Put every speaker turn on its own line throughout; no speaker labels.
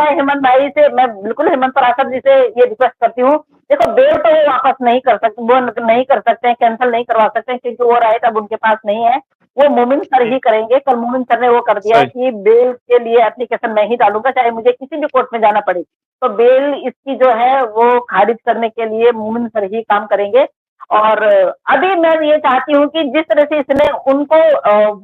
मैं हेमंत भाई से, मैं बिल्कुल हेमंत पराशर जी से ये रिक्वेस्ट करती हूँ, देखो बेल तो वो वापस नहीं कर सकते, वो नहीं कर सकते हैं, कैंसिल नहीं करवा सकते हैं, क्योंकि वो राइट अब उनके पास नहीं है। वो मोमिन सर
जी,
ही करेंगे। कल मोमिन सर ने वो कर दिया है
सही।
कि बेल के लिए एप्लीकेशन मैं ही डालूंगा, चाहे मुझे किसी भी कोर्ट में जाना पड़े। तो बेल इसकी जो है वो खारिज करने के लिए मोमिन सर ही काम करेंगे। और अभी मैं ये चाहती हूँ कि जिस तरह से इसने उनको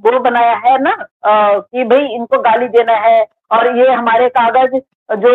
वो बनाया है ना, कि भाई इनको गाली देना है, और ये हमारे कागज जो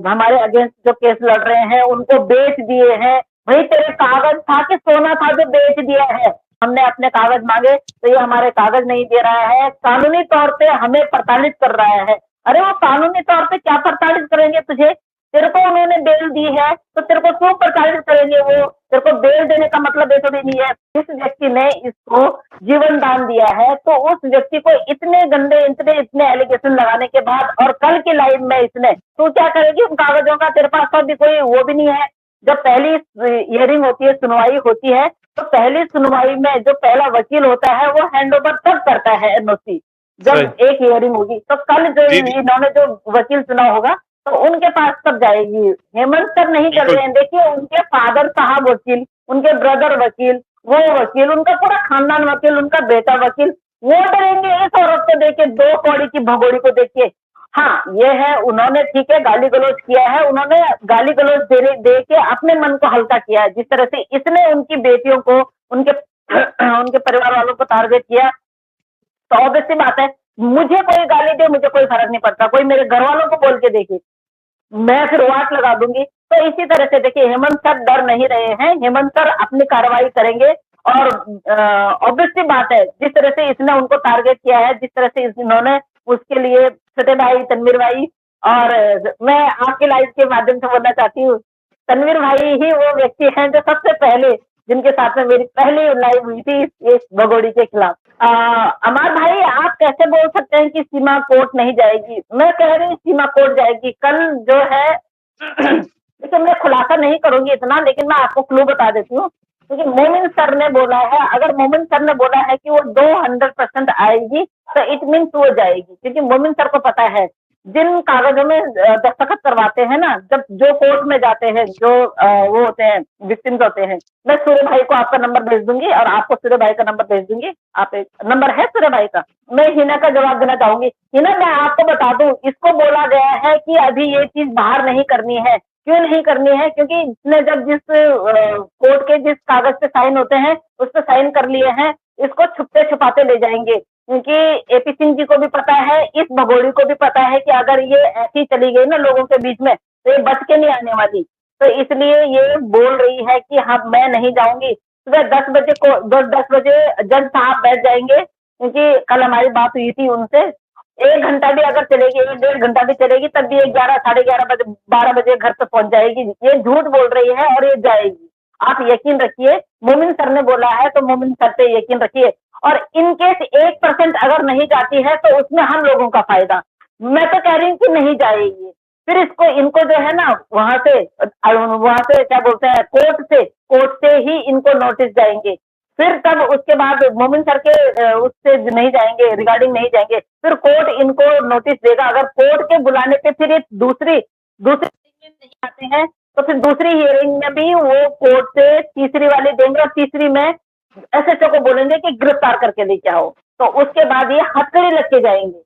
हमारे अगेंस्ट जो केस लड़ रहे हैं उनको बेच दिए हैं। भाई तेरे कागज था कि सोना था जो बेच दिया है? हमने अपने कागज मांगे तो ये हमारे कागज नहीं दे रहा है, कानूनी तौर पे हमें प्रताड़ित कर रहा है। अरे वो कानूनी तौर पे क्या प्रताड़ित करेंगे तुझे? तेरे को उन्होंने बेल दी है तो तेरे को क्यों प्रताड़ित करेंगे वो? तेरे को बेल देने का मतलब ये थोड़ी नहीं है। जिस व्यक्ति ने इसको जीवन दान दिया है तो उस व्यक्ति को इतने गंदे, इतने इतने एलिगेशन लगाने के बाद, और कल की लाइन में इसने, तू क्या करेगी उन कागजों का? तेरे पास तो अभी कोई वो भी नहीं है। जब पहली हियरिंग होती है, सुनवाई होती है, तो पहली सुनवाई में जो पहला वकील होता है वो हैंड ओवर तब करता है एनओसी,
सही।
जब एक हियरिंग होगी। तो कल जो
जी, जी,
इन्होंने जो वकील चुना होगा तो उनके पास तब जाएगी। हेमंत सर नहीं कर
बिल्कुल।
रहे हैं। देखिए उनके फादर साहब वकील, उनके ब्रदर वकील, वो वकील, उनका पूरा खानदान वकील, उनका बेटा वकील, वो डरेंगे इस औरत को देख के, दो कौड़ी की भगोड़ी को देख के। हाँ ये है, उन्होंने ठीक है गाली गलौज किया है, उन्होंने गाली गलौज दे के अपने मन को हल्का किया है। जिस तरह से इसने उनकी बेटियों को, उनके उनके परिवार वालों को टारगेट किया, तो ऑब्वियस सी बात है, मुझे कोई गाली दे मुझे कोई फर्क नहीं पड़ता, कोई मेरे घर वालों को बोल के देखे, मैं फिर वाट लगा दूंगी। तो इसी तरह से देखिए हेमंत सर डर नहीं रहे हैं, हेमंत सर अपनी कार्रवाई करेंगे। और ऑब्वियस सी बात है, जिस तरह से इसने उनको टारगेट किया है, जिस तरह से इन्होंने उसके लिए छोटे भाई तनवीर भाई, और मैं आपके लाइव के माध्यम से बोलना चाहती हूँ, तनवीर भाई ही वो व्यक्ति हैं जो सबसे पहले, जिनके साथ में मेरी पहली लाइव हुई थी इस भगोड़ी के खिलाफ। अमर भाई आप कैसे बोल सकते हैं कि सीमा कोर्ट नहीं जाएगी? मैं कह रही हूँ सीमा कोर्ट जाएगी। कल जो है देखिए मैं खुलासा नहीं करूंगी इतना, लेकिन मैं आपको क्लू बता देती हूँ। क्योंकि मोमिन सर ने बोला है, अगर मोमिन सर ने बोला है कि वो 200% आएगी तो इट मीन्स वो जाएगी, क्योंकि मोमिन सर को पता है जिन कागजों में दस्तखत करवाते हैं ना, जब जो कोर्ट में जाते हैं, जो वो होते हैं, विक्टिम्स होते हैं। मैं सूर्य भाई को आपका नंबर भेज दूंगी और आपको सूर्य भाई का नंबर भेज दूंगी। आप एक नंबर है सूर्य भाई का? मैं हिना का जवाब देना चाहूंगी। हिना मैं आपको बता दूं, इसको बोला गया है कि अभी ये चीज बाहर नहीं करनी है। क्यों नहीं करनी है? क्योंकि इसने जब जिस कोर्ट के जिस कागज पे साइन होते हैं उस पर साइन कर लिए हैं, इसको छुपते छुपाते ले जाएंगे। क्योंकि एपी सिंह जी को भी पता है, इस भगोड़ी को भी पता है कि अगर ये ऐसी चली गई ना लोगों के बीच में तो ये बच के नहीं आने वाली। तो इसलिए ये बोल रही है कि हाँ मैं नहीं जाऊंगी। सुबह 10 बजे को 10 बजे जज साहब बैठ जाएंगे, क्योंकि कल हमारी बात हुई थी उनसे। 1 घंटा भी अगर चलेगी, 1 डेढ़ घंटा भी चलेगी, तब भी 11 साढ़े 11 बजे 12 बजे घर पे पहुंच जाएगी। ये झूठ बोल रही है और ये जाएगी। आप यकीन रखिए, मोमिन सर ने बोला है तो मोमिन सर पे यकीन रखिए। और इनकेस 1% अगर नहीं जाती है तो उसमें हम लोगों का फायदा। मैं तो कह रही हूँ कि नहीं जाएगी। फिर इसको इनको जो है ना वहां से क्या बोलते हैं, कोर्ट से ही इनको नोटिस जाएंगे। फिर तब उसके बाद मोमिन सर के उससे नहीं जाएंगे, रिगार्डिंग नहीं जाएंगे, फिर कोर्ट इनको नोटिस देगा। अगर कोर्ट के बुलाने पे फिर ये दूसरी दूसरी में नहीं आते हैं तो फिर दूसरी हियरिंग में भी वो कोर्ट से तीसरी वाली देंगे, और तीसरी में एसएचओ को बोलेंगे कि गिरफ्तार करके लेके आओ। तो उसके बाद ये हथकड़ी लग के जाएंगे।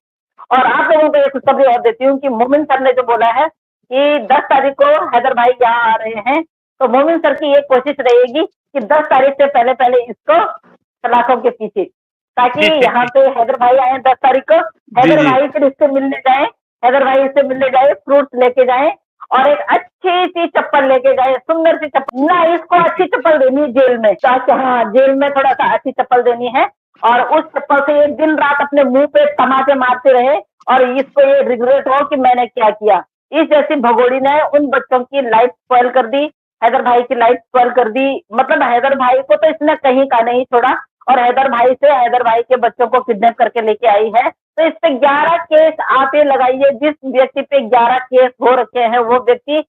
और आप लोगों को ये खुशखबरी और देती हूँ कि मोमिन सर ने जो बोला है कि 10 तारीख को हैदर भाई यहाँ आ रहे हैं, तो मोमिन सर की ये कोशिश रहेगी कि 10 तारीख से पहले पहले इसको सलाखों के पीछे, ताकि
ठीक, ठीक,
यहाँ
ठीक।
पे हैदर भाई आए 10 तारीख को,
जी,
हैदर
जी।
भाई फिर इससे मिलने जाए, हैदर भाई इससे मिलने जाए, फ्रूट्स लेके जाए और एक अच्छी सी चप्पल लेके जाए, सुंदर सी चप्पल ना, इसको अच्छी चप्पल देनी है जेल में, ताकि हाँ जेल में थोड़ा सा अच्छी चप्पल देनी है। और उस चप्पल से ये दिन रात अपने मुंह पे तमाचे मारते रहे और इसको ये रिग्रेट हो कि मैंने क्या किया। इस जैसी भगोड़ी ने उन बच्चों की लाइफ स्पॉइल कर दी, हैदर भाई की लाइफ स्पॉइल कर दी। मतलब हैदर भाई को तो इसने कहीं का नहीं छोड़ा, और हैदर भाई से हैदर भाई के बच्चों को किडनैप करके लेके आई है। तो इस पे 11 केस आप ये लगाइए, जिस व्यक्ति पे 11 केस हो रखे हैं वो व्यक्ति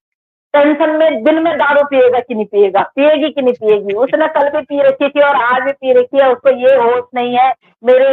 टेंशन में दिन में दारू पिएगा कि नहीं पिएगा, पिएगी कि नहीं पिएगी। उसने कल भी पी रखी थी और आज भी पी रखी है, उसको ये होश नहीं है मेरे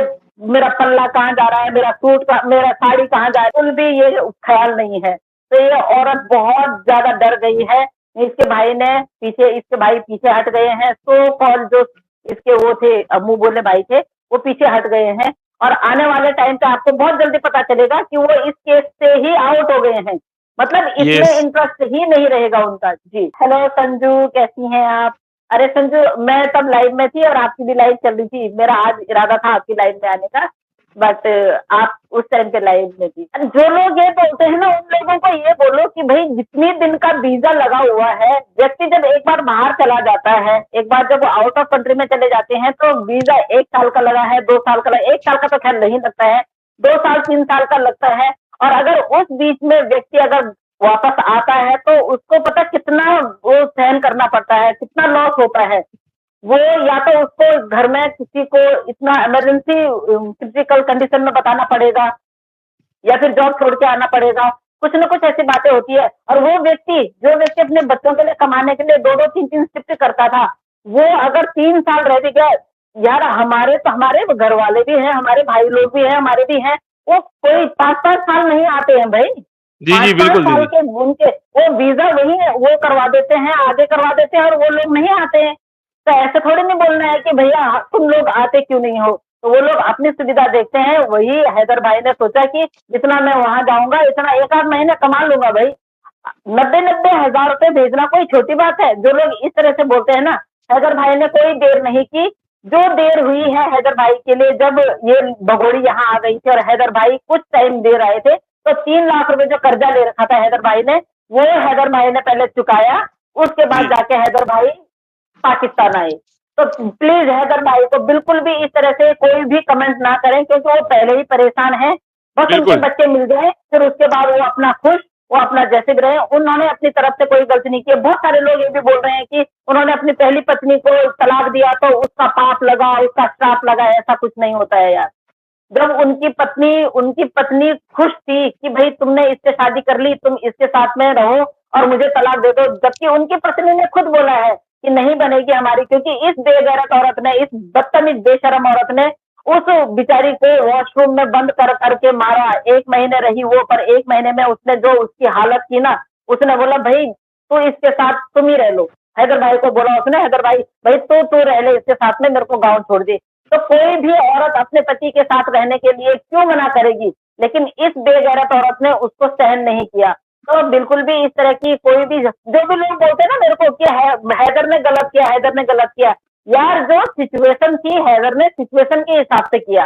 मेरा पल्ला कहाँ जा रहा है, मेरा सूट का मेरा साड़ी कहाँ जा रहा है, कुल भी ये ख्याल नहीं है। तो ये औरत बहुत ज्यादा डर गई है। इसके भाई पीछे हट गए हैं, सो कॉल जो इसके वो थे, मुंह बोले भाई थे, वो पीछे हट गए हैं। और आने वाले टाइम पे आपको बहुत जल्दी पता चलेगा कि वो इस केस से ही आउट हो गए हैं, मतलब इसमें
यस।
इंटरेस्ट ही नहीं रहेगा उनका। जी हेलो संजू, कैसी हैं आप? अरे संजू, मैं तब लाइव में थी और आपकी भी लाइव चल रही थी, मेरा आज इरादा था आपकी लाइव में आने का, बट आप उस टाइम पे लाइव में थी। जो लोग ये बोलते हैं ना, उन लोगों को ये बोलो कि भाई जितनी दिन का वीजा लगा हुआ है, व्यक्ति जब एक बार बाहर चला जाता है, एक बार जब आउट ऑफ कंट्री में चले जाते हैं, तो वीजा 1 साल का लगा है, 2 साल का लगा, 1 साल का तो खैर नहीं लगता है, 2 साल 3 साल का लगता है। और अगर उस बीच में व्यक्ति अगर वापस आता है तो उसको पता कितना वो सहन करना पड़ता है, कितना लॉस होता है। वो या तो उसको घर में किसी को इतना इमरजेंसी क्रिटिकल कंडीशन में बताना पड़ेगा, या फिर जॉब छोड़ के आना पड़ेगा, कुछ ना कुछ ऐसी बातें होती है। और जो व्यक्ति अपने बच्चों के लिए कमाने के लिए 2-2 3-3 शिफ्ट करता था, वो अगर 3 साल रह भी गया, यार हमारे घर वाले भी हैं, हमारे भाई लोग भी हैं, हमारे भी हैं, वो कोई 5-5 साल नहीं आते हैं भाई।
जी
पांच
जी,
पांच
बिल्कुल
साल
दीदी।
के उनके वो वीजा वही है, वो करवा देते हैं, आगे करवा देते हैं, और वो लोग नहीं आते हैं। तो ऐसे थोड़ी नहीं बोलना है कि भैया तुम लोग आते क्यों नहीं हो। तो वो लोग अपनी सुविधा देखते हैं। वही हैदर भाई ने सोचा कि जितना मैं वहां जाऊंगा, इतना 1 आध महीने कमा लूंगा भाई। 90-90 हजार रुपए भेजना कोई छोटी बात है? जो लोग इस तरह से बोलते हैं ना, हैदर भाई ने कोई देर नहीं की। जो देर हुई है हैदर भाई के लिए, जब ये भगोड़ी यहाँ आ गई थी और हैदर भाई कुछ टाइम दे रहे थे, तो 3 लाख रुपए जो कर्जा ले रखा था हैदर भाई ने, वो हैदर भाई ने पहले चुकाया। उसके बाद
जी,
जाके हैदर भाई पाकिस्तान आए। तो प्लीज हैदर भाई को बिल्कुल भी इस तरह से कोई भी कमेंट ना करें, क्योंकि वो पहले ही परेशान है। बस उनके
बिल्कुल
बच्चे मिल जाए, फिर उसके बाद वो अपना खुश, वो अपना जैसे भी रहे। उन्होंने अपनी तरफ से कोई गलती नहीं की। बहुत सारे लोग ये भी बोल रहे हैं कि उन्होंने अपनी पहली पत्नी को तलाक दिया तो उसका पाप लगा, उसका श्राप लगा। ऐसा कुछ नहीं होता है यार। जब उनकी पत्नी खुश थी कि भाई तुमने इससे शादी कर ली, तुम इसके साथ में रहो और मुझे तलाक दे दो, जबकि उनकी पत्नी ने खुद बोला है कि नहीं बनेगी हमारी, क्योंकि इस बेगैरत औरत ने, इस बदतमीज बेशरम औरत ने उस बिचारी को वॉशरूम में बंद कर करके मारा। 1 महीने रही वो, पर 1 महीने में उसने जो उसकी हालत की ना, उसने बोला भाई तू इसके साथ तुम ही रह लो। हैदर भाई को बोला उसने, हैदर भाई भाई तू रह ले इसके साथ में, मेरे को गाँव छोड़ दे। तो कोई भी औरत अपने पति के साथ रहने के लिए क्यों मना करेगी? लेकिन इस बेगैरत औरत ने उसको सहन नहीं किया। तो बिल्कुल भी इस तरह की कोई भी, जो भी लोग बोलते हैं ना मेरे को कि हैदर ने गलत किया, हैदर ने गलत किया, यार जो सिचुएशन थी हैदर ने सिचुएशन के हिसाब से किया।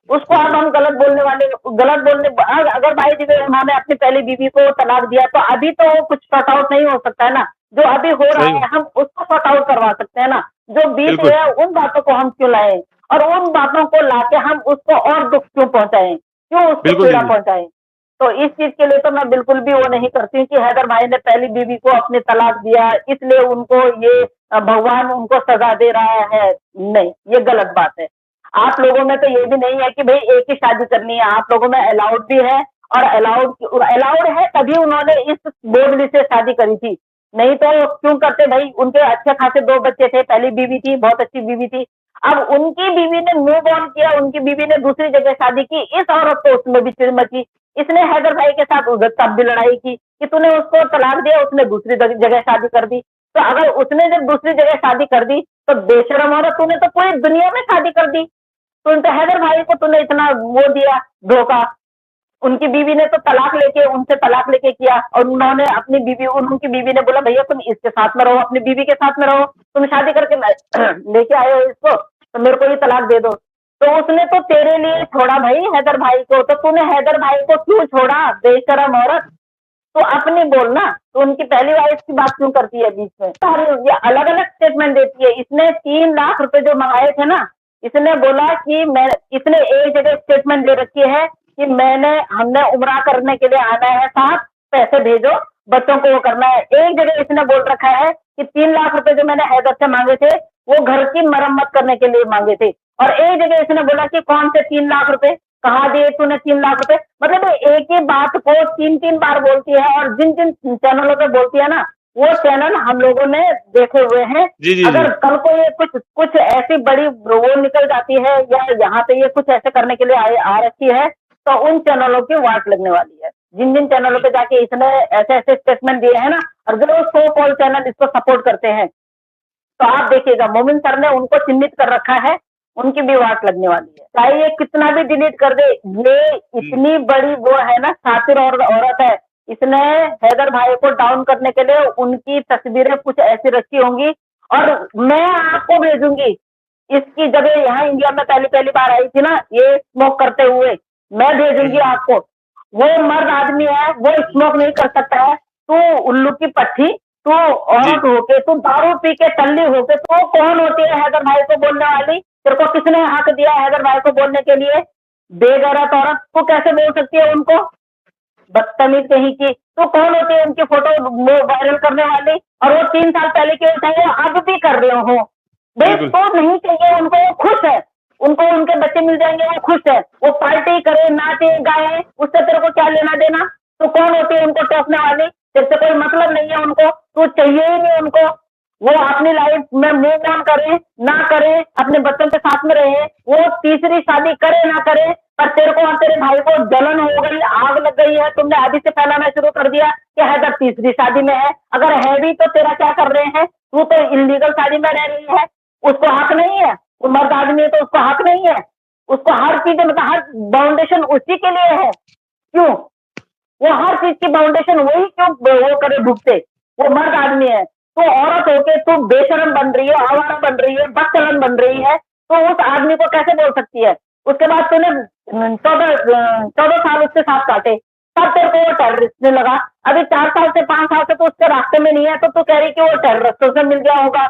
उसको अब हम गलत बोलने, अगर भाई जी उन्होंने अपनी पहली बीवी को तलाक दिया, तो अभी तो कुछ सॉर्ट आउट नहीं हो सकता है ना। जो अभी हो रहा
सही
है
में,
हम उसको सॉर्ट आउट करवा सकते हैं ना। जो बीत
बिल्कुल
गया उन बातों को हम क्यों लाए, और उन बातों को लाके हम उसको और दुख क्यों पहुंचाएं, क्यों उसको
बिल्कुल
पीड़ा
दीदी।
पहुंचाएं। तो इस चीज के लिए तो मैं बिल्कुल भी वो नहीं करती हूँ कि हैदर भाई ने पहली बीवी को अपने तलाक दिया इसलिए उनको ये भगवान उनको सजा दे रहा है। नहीं, ये गलत बात है। आप लोगों में तो ये भी नहीं है कि भाई एक ही शादी करनी है, आप लोगों में अलाउड भी है। और अलाउड है तभी उन्होंने इस बोझली से शादी करी थी, नहीं तो क्यों करते भाई? उनके अच्छे खासे 2 बच्चे थे, पहली बीवी थी, बहुत अच्छी बीवी थी। अब उनकी बीवी ने मूव ऑन किया, उनकी बीवी ने दूसरी जगह शादी की, इस औरत को उसमें भी चिड़ मची। इसने हैदर भाई के साथ उधर तब भी लड़ाई की कि तूने उसको तलाक दिया, उसने दूसरी जगह शादी कर दी। तो अगर उसने जब दूसरी जगह शादी कर दी, तो बेशरम औरत तूने तो पूरी दुनिया में शादी कर दी। तो हैदर भाई को तूने इतना वो दिया धोखा। उनसे तलाक लेके किया, और उन्होंने अपनी बीवी, उनकी बीवी ने बोला भैया तुम इसके साथ में रहो, अपनी बीवी के साथ में रहो, तुम शादी करके लेके आए हो इसको, तो मेरे को ये तलाक दे दो। तो उसने तो तेरे लिए छोड़ा भाई हैदर भाई को, तो तूने हैदर भाई को क्यों छोड़ा बेशरम औरत? तो अपनी बोलना, तो उनकी पहली वाइफ की बात क्यों करती है बीच में? ये अलग अलग स्टेटमेंट देती है। इसने 3 लाख रुपए जो मंगाए थे ना, इसने बोला कि मैं, इसने एक जगह स्टेटमेंट दे रखी है कि हमने उम्रा करने के लिए आना है, साथ पैसे भेजो, बच्चों को वो करना है। एक जगह इसने बोल रखा है कि 3 लाख रुपए जो मैंने हैदर से मांगे थे, वो घर की मरम्मत करने के लिए मांगे थे। और एक जगह इसने बोला कि कौन से 3 लाख रुपए, कहा दिए तूने 3 लाख रुपए? मतलब एक ही बात को 3-3 बार बोलती है, और जिन जिन चैनलों पे बोलती है ना, वो चैनल हम लोगों ने देखे हुए हैं।
जी जी जी।
अगर कल को ये कुछ कुछ ऐसी बड़ी वो निकल जाती है, या यहाँ पे ये कुछ ऐसे करने के लिए आ रखी है, तो उन चैनलों की वाट लगने वाली है। जिन जिन चैनलों पे जाके इसने ऐसे ऐसे स्टेटमेंट दिए हैं ना, और जो सो कॉल चैनल इसको सपोर्ट करते हैं, तो आप देखिएगा मोमिन सर ने उनको चिन्हित कर रखा है, उनकी भी वाट लगने वाली है, चाहे ये कितना भी डिलीट कर दे। ये इतनी बड़ी वो है ना, शातिर और औरत है, इसने हैदर भाई को डाउन करने के लिए उनकी तस्वीरें कुछ ऐसी रखी होंगी, और मैं आपको भेजूंगी इसकी, जब ये यहाँ इंडिया में पहली पहली बार आई थी ना ये स्मोक करते हुए, मैं भेजूंगी आपको। वो मर्द आदमी है, वो स्मोक नहीं कर सकता है। तू उल्लू की पट्टी, तू औरत होके, तू दारू पी के टल्ली होके, तो कौन होती है हैदर भाई को बोलने वाली? तेरे को किसने हक दिया हैदर भाई को बोलने के लिए? बेगैरत औरत, तू कैसे बोल सकती है उनको? बदतमीज कहीं की, तो कौन होती है उनकी फोटो वायरल करने वाली? और वो 3 साल पहले की होता है, अब भी कर रहे हो भाई, तो नहीं चाहिए उनको, वो खुश है, उनको उनके बच्चे मिल जाएंगे, वो खुश है, वो पार्टी करे, नाचे गाए, उससे तेरे को क्या लेना देना? तो कौन होती है उनको टोकने वाली? तेरे से कोई मतलब नहीं है उनको, तो चाहिए ही नहीं उनको। वो अपनी लाइफ में मूव ऑन करे ना करे, अपने बच्चों के साथ में रहे, वो तीसरी शादी करे ना करे, पर तेरे को और तेरे भाई को जलन हो गई, आग लग गई है, तुमने आदि से फैलाना शुरू कर दिया कि हैदर तीसरी शादी में है। अगर है भी तो तेरा क्या कर रहे हैं? तू तो इलीगल शादी में रह रही है, उसको हक नहीं है, वो मर्द आदमी है तो उसको हक नहीं है, उसको हर चीज मतलब हर बाउंडेशन उसी के लिए है। क्यों? वो हर चीज की बाउंडेशन वही क्यों वो करे भुगते? वो मर्द आदमी है, तो औरत होके तू बेशरम बन रही है, आवारा बन रही है, बदचलन बन रही है, तो उस आदमी को कैसे बोल सकती है? उसके बाद तूने 14 14 साल उसके साथ काटे, तब तेरे को वो टेररिस्ट ने लगा। अभी 4 साल से 5 साल से तो उसके रास्ते में नहीं है, तो तू कह रही कि वो टेररिस्टों से मिल गया होगा,